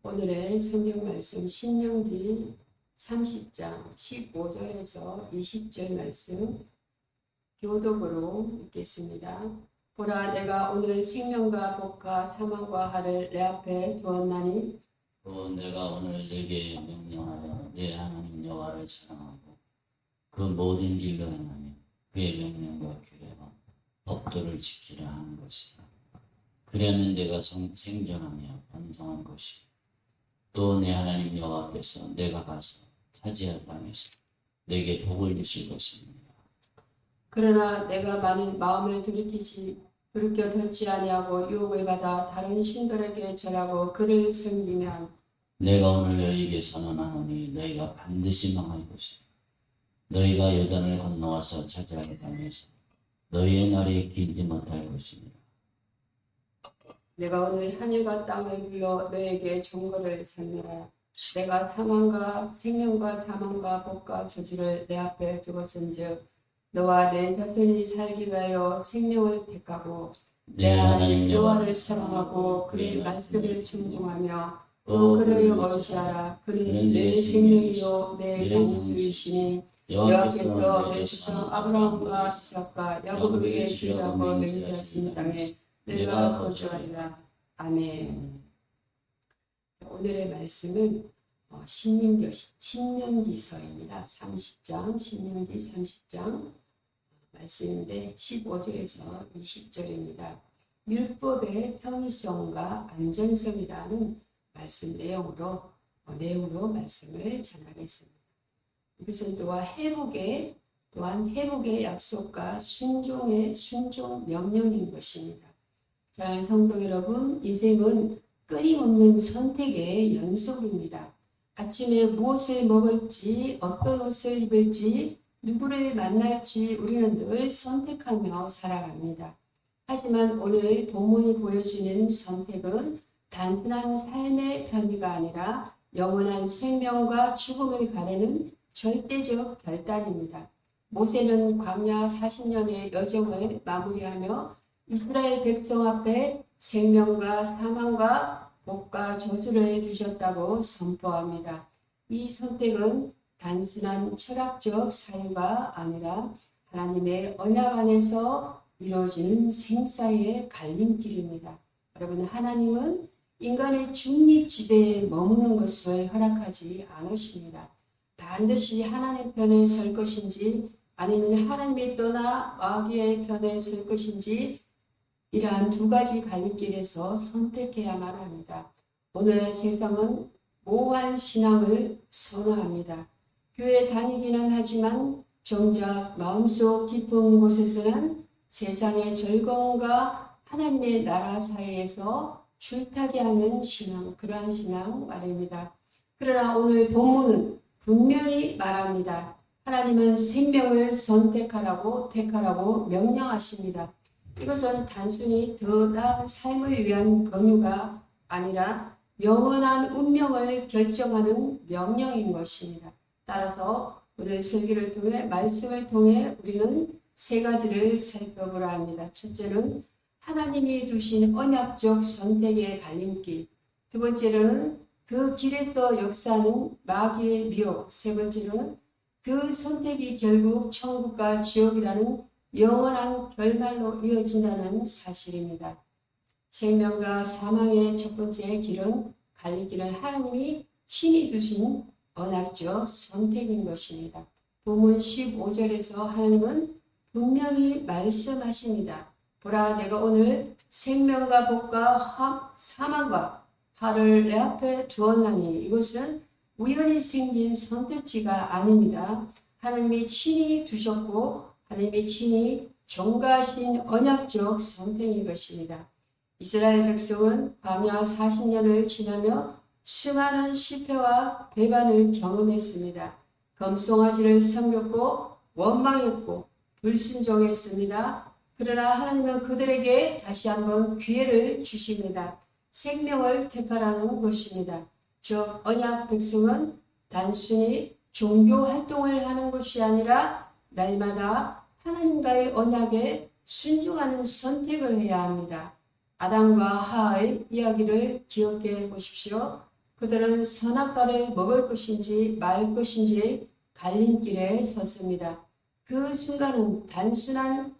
오늘의 성경 말씀 신명기 30장 15절에서 20절 말씀 교독으로 읽겠습니다. 보라, 내가 오늘 생명과 복과 사망과 화를 내 앞에 두었나니 또 내가 오늘 네게 명령하여 네 하나님 여호와를 사랑하고 그 모든 길로 행하며 그의 명령과 규례와 법도를 지키려 하는 것이다. 그러면 내가 생존하며 번성한 것이 또 내 하나님 여호와께서 내가 가서 차지할 땅에서 내게 복을 주실 것입니다. 그러나 내가 만일 마음을 돌이켜 듣지 아니하고 유혹을 받아 다른 신들에게 절하고 그를 섬기면 내가 오늘 너희에게 선언하노니 너희가 반드시 망할 것이다. 너희가 요단을 건너와서 차지할 땅에서 너희의 날이 길지 못할 것입니다. 내가 오늘 하늘과 땅을 불러 너에게 정거를 삼느라. 내가 생명과 사망과 복과 저주를 내 앞에 두었은즉 너와 내 자손이 살기 위하여 생명을 택하고 내 하나님 여호와를 사랑하고 그의 말씀을 존중하며 또 그를 어시하라. 그는 내 생명이요 내 장수이시니 여호와께서 내 조상 아브라함과 이삭과 야곱을 위해 주라고 맹세하신 땅에 내가 거주하리라. 아멘. 오늘의 말씀은 신명기서입니다. 30장, 신명기 30장 말씀인데 15절에서 20절입니다. 율법의 편의성과 안전성이라는 말씀 내용으로 말씀을 전하겠습니다. 이것은 또한 회복의 약속과 순종 명령인 것입니다. 자, 성도 여러분, 인생은 끊임없는 선택의 연속입니다. 아침에 무엇을 먹을지, 어떤 옷을 입을지, 누구를 만날지 우리는 늘 선택하며 살아갑니다. 하지만 오늘 본문이 보여주는 선택은 단순한 삶의 편의가 아니라 영원한 생명과 죽음을 가르는 절대적 결단입니다. 모세는 광야 40년의 여정을 마무리하며 이스라엘 백성 앞에 생명과 사망과 복과 저주를 두셨다고 선포합니다. 이 선택은 단순한 철학적 사유가 아니라 하나님의 언약 안에서 이루어지는 생사의 갈림길입니다. 여러분, 하나님은 인간의 중립지대에 머무는 것을 허락하지 않으십니다. 반드시 하나님 편에 설 것인지 아니면 하나님이 떠나 마귀의 편에 설 것인지 이러한 두 가지 갈림길에서 선택해야만 합니다. 오늘 세상은 모호한 신앙을 선호합니다. 교회 다니기는 하지만 정작 마음속 깊은 곳에서는 세상의 즐거움과 하나님의 나라 사이에서 줄타기 하는 신앙, 그러한 신앙 말입니다. 그러나 오늘 본문은 분명히 말합니다. 하나님은 생명을 택하라고 명령하십니다. 이것은 단순히 더 나은 삶을 위한 권유가 아니라 영원한 운명을 결정하는 명령인 것입니다. 따라서 오늘 설교를 통해 말씀을 통해 우리는 세 가지를 살펴보라 합니다. 첫째는 하나님이 두신 언약적 선택의 갈림길, 두 번째로는 그 길에서 역사하는 마귀의 미혹, 세 번째로는 그 선택이 결국 천국과 지옥이라는 영원한 결말로 이어진다는 사실입니다. 생명과 사망의 첫 번째 길은 갈림길은 하나님이 친히 두신 언약적 선택인 것입니다. 본문 15절에서 하나님은 분명히 말씀하십니다. 보라, 내가 오늘 생명과 복과 사망과 화를 내 앞에 두었나니. 이것은 우연히 생긴 선택지가 아닙니다. 하나님이 친히 두셨고 하나님이 친히 전가하신 언약적 선택인 것입니다. 이스라엘 백성은 광야 40년을 지나며 수많은 실패와 배반을 경험했습니다. 금송아지를 섬겼고 원망했고 불순종했습니다. 그러나 하나님은 그들에게 다시 한번 기회를 주십니다. 생명을 택하라는 것입니다. 즉 언약 백성은 단순히 종교 활동을 하는 것이 아니라 날마다 하나님과의 언약에 순종하는 선택을 해야 합니다. 아담과 하와의 이야기를 기억해 보십시오. 그들은 선악과를 먹을 것인지 말 것인지 갈림길에 섰습니다. 그 순간은 단순한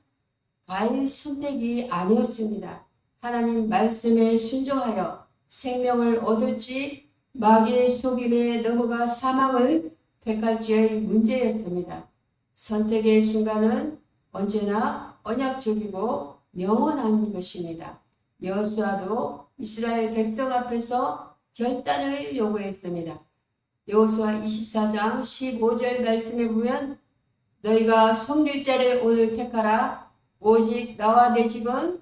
과일 선택이 아니었습니다. 하나님 말씀에 순종하여 생명을 얻을지 마귀의 속임에 넘어가 사망을 택할지의 문제였습니다. 선택의 순간은 언제나 언약적이고 영원한 것입니다. 여호수아도 이스라엘 백성 앞에서 결단을 요구했습니다. 여호수아 24장 15절 말씀에 보면 너희가 섬길 자를 오늘 택하라. 오직 나와 내 집은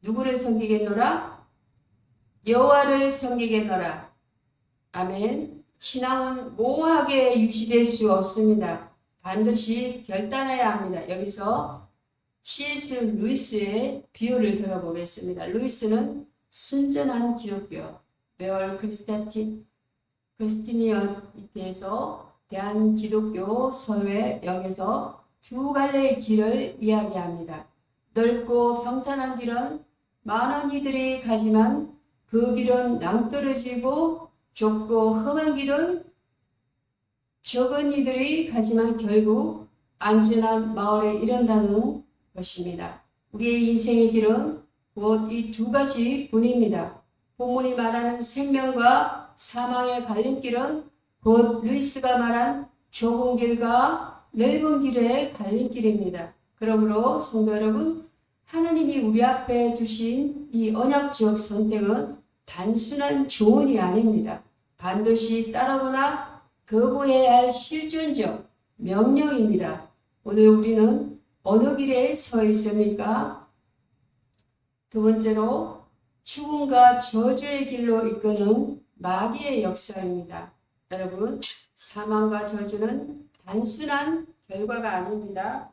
누구를 섬기겠노라? 여호와를 섬기겠노라. 아멘. 신앙은 모호하게 유지될 수 없습니다. 반드시 결단해야 합니다. 여기서 C.S. 루이스의 비유를 들어보겠습니다. 루이스는 순전한 기독교, 베얼 크리스티니언에서 대한 기독교 서회 역에서 두 갈래의 길을 이야기합니다. 넓고 평탄한 길은 많은 이들이 가지만 그 길은 낭떠러지고 좁고 험한 길은 적은 이들이 가지만 결국 안전한 마을에 이른다는 것입니다. 우리의 인생의 길은 곧 이 두 가지 뿐입니다. 본문이 말하는 생명과 사망의 갈림길은 곧 루이스가 말한 좁은 길과 넓은 길의 갈림길입니다. 그러므로 성도 여러분, 하나님이 우리 앞에 두신 이 언약적 선택은 단순한 조언이 아닙니다. 반드시 따르거나 거부해야 할 실존적 명령입니다. 오늘 우리는 어느 길에 서 있습니까? 두 번째로 죽음과 저주의 길로 이끄는 마귀의 역사입니다. 여러분, 사망과 저주는 단순한 결과가 아닙니다.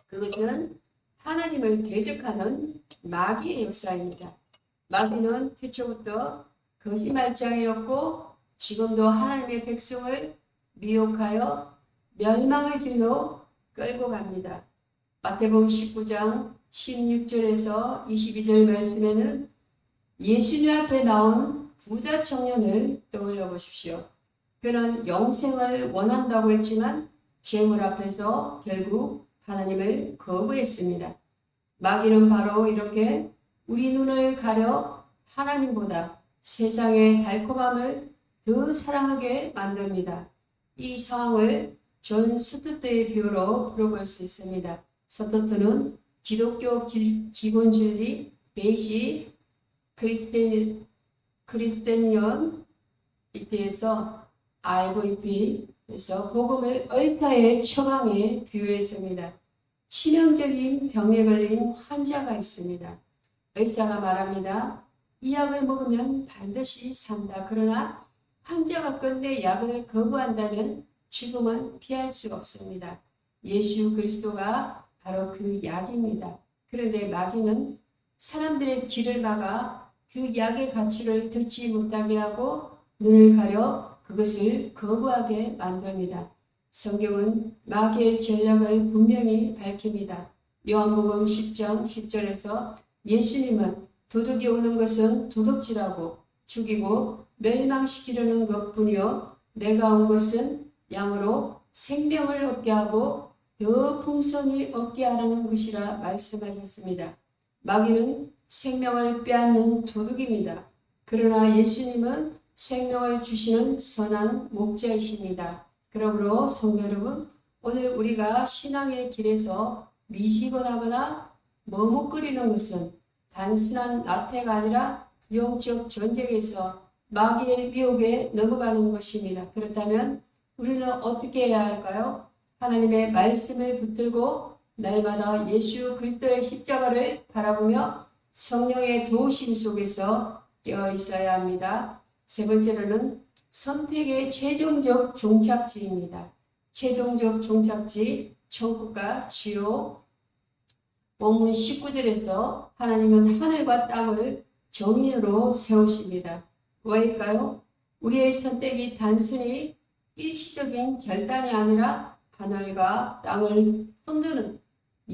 그것은 하나님을 대적하는 마귀의 역사입니다. 마귀는 태초부터 거짓말장이었고 지금도 하나님의 백성을 미혹하여 멸망의 길로 끌고 갑니다. 마태복음 19장 16절에서 22절 말씀에는 예수님 앞에 나온 부자 청년을 떠올려 보십시오. 그는 영생을 원한다고 했지만 재물 앞에서 결국 하나님을 거부했습니다. 마귀는 바로 이렇게 우리 눈을 가려 하나님보다 세상의 달콤함을 더 사랑하게 만듭니다. 이 상황을 존 스투트의 비유로 풀어볼 수 있습니다. 스투트는 기독교 기본 진리 베이직 크리스테니언 이때에서 IVP에서 복음을 의사의 처방에 비유했습니다. 치명적인 병에 걸린 환자가 있습니다. 의사가 말합니다. 이 약을 먹으면 반드시 산다. 그러나 환자가 끝내 약을 거부한다면 죽음은 피할 수 없습니다. 예수 그리스도가 바로 그 약입니다. 그런데 마귀는 사람들의 귀를 막아 그 약의 가치를 듣지 못하게 하고 눈을 가려 그것을 거부하게 만듭니다. 성경은 마귀의 전략을 분명히 밝힙니다. 요한복음 10장 10절에서 예수님은 도둑이 오는 것은 도둑질하고 죽이고 멸망시키려는 것뿐이요 내가 온 것은 양으로 생명을 얻게 하고 더 풍성히 얻게 하라는 것이라 말씀하셨습니다. 마귀는 생명을 빼앗는 도둑입니다. 그러나 예수님은 생명을 주시는 선한 목자이십니다. 그러므로 성도 여러분, 오늘 우리가 신앙의 길에서 미시곤하거나 머뭇거리는 것은 단순한 나태가 아니라 영적 전쟁에서 마귀의 미혹에 넘어가는 것입니다. 그렇다면 우리는 어떻게 해야 할까요? 하나님의 말씀을 붙들고 날마다 예수 그리스도의 십자가를 바라보며 성령의 도우심 속에서 뛰어 있어야 합니다. 세 번째로는 선택의 최종적 종착지입니다. 최종적 종착지, 천국과 지옥. 본문 19절에서 하나님은 하늘과 땅을 정인으로 세우십니다. 왜일까요? 우리의 선택이 단순히 일시적인 결단이 아니라 하늘과 땅을 흔드는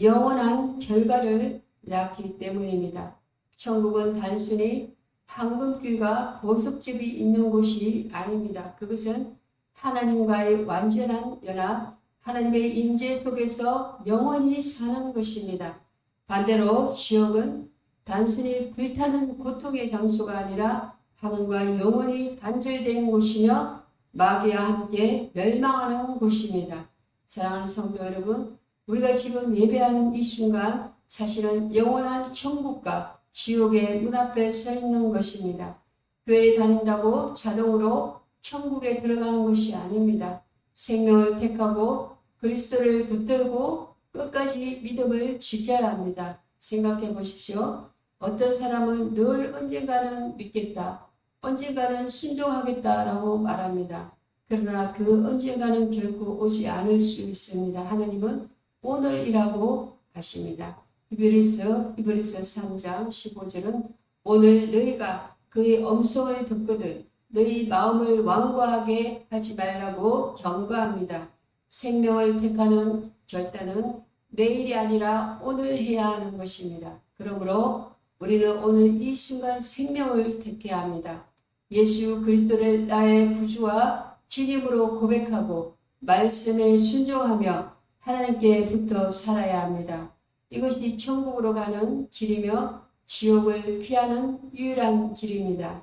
영원한 결과를 낳기 때문입니다. 천국은 단순히 황금길과 보석집이 있는 곳이 아닙니다. 그것은 하나님과의 완전한 연합, 하나님의 임재 속에서 영원히 사는 것입니다. 반대로 지옥은 단순히 불타는 고통의 장소가 아니라 하나님과 영원히 단절된 곳이며 마귀와 함께 멸망하는 곳입니다. 사랑하는 성도 여러분, 우리가 지금 예배하는 이 순간 사실은 영원한 천국과 지옥의 문 앞에 서 있는 것입니다. 교회에 다닌다고 자동으로 천국에 들어가는 것이 아닙니다. 생명을 택하고 그리스도를 붙들고 끝까지 믿음을 지켜야 합니다. 생각해 보십시오. 어떤 사람은 늘 언젠가는 믿겠다, 언젠가는 순종하겠다라고 말합니다. 그러나 그 언젠가는 결코 오지 않을 수 있습니다. 하나님은 오늘이라고 하십니다. 히브리서 3장 15절은 오늘 너희가 그의 음성을 듣거든 너희 마음을 완고하게 하지 말라고 경고합니다. 생명을 택하는 결단은 내일이 아니라 오늘 해야 하는 것입니다. 그러므로 우리는 오늘 이 순간 생명을 택해야 합니다. 예수 그리스도를 나의 구주와 주님으로 고백하고 말씀에 순종하며 하나님께 붙어 살아야 합니다. 이것이 천국으로 가는 길이며 지옥을 피하는 유일한 길입니다.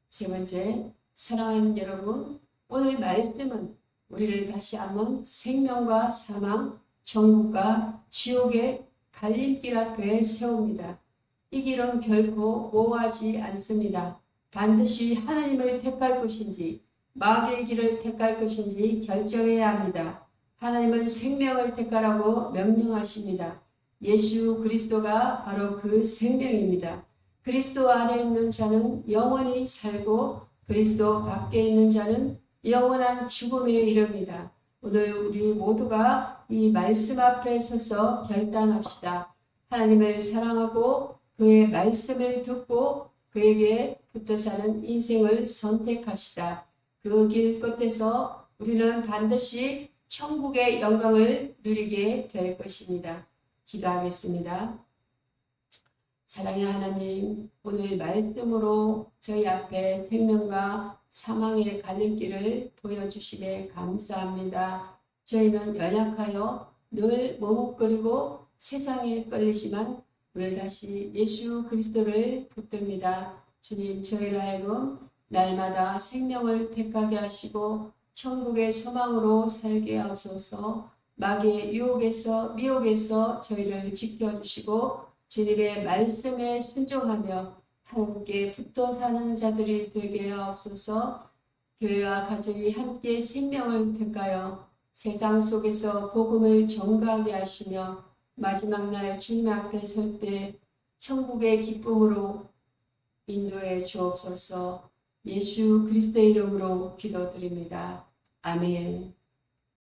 세 번째, 사랑하는 여러분, 오늘 말씀은 우리를 다시 한번 생명과 사망, 천국과 지옥의 갈림길 앞에 세웁니다. 이 길은 결코 모호하지 않습니다. 반드시 하나님을 택할 것인지 마귀의 길을 택할 것인지 결정해야 합니다. 하나님은 생명을 택하라고 명령하십니다. 예수 그리스도가 바로 그 생명입니다. 그리스도 안에 있는 자는 영원히 살고 그리스도 밖에 있는 자는 영원한 죽음에 이릅니다. 오늘 우리 모두가 이 말씀 앞에 서서 결단합시다. 하나님을 사랑하고 그의 말씀을 듣고 그에게 붙어 사는 인생을 선택합시다. 그 길 끝에서 우리는 반드시 천국의 영광을 누리게 될 것입니다. 기도하겠습니다. 사랑의 하나님, 오늘 말씀으로 저희 앞에 생명과 사망의 갈림길을 보여주심에 감사합니다. 저희는 연약하여 늘 머뭇거리고 세상에 끌리지만 오늘 다시 예수 그리스도를 붙듭니다. 주님, 저희를 하여금 날마다 생명을 택하게 하시고 천국의 소망으로 살게 하옵소서. 마귀의 유혹에서 미혹에서 저희를 지켜주시고 주님의 말씀에 순종하며 함께 붙어 사는 자들이 되게 하옵소서. 교회와 가족이 함께 생명을 택하여 세상 속에서 복음을 전가하게 하시며 마지막 날 주님 앞에 설 때 천국의 기쁨으로 인도해 주옵소서. 예수 그리스도의 이름으로 기도드립니다. 아멘.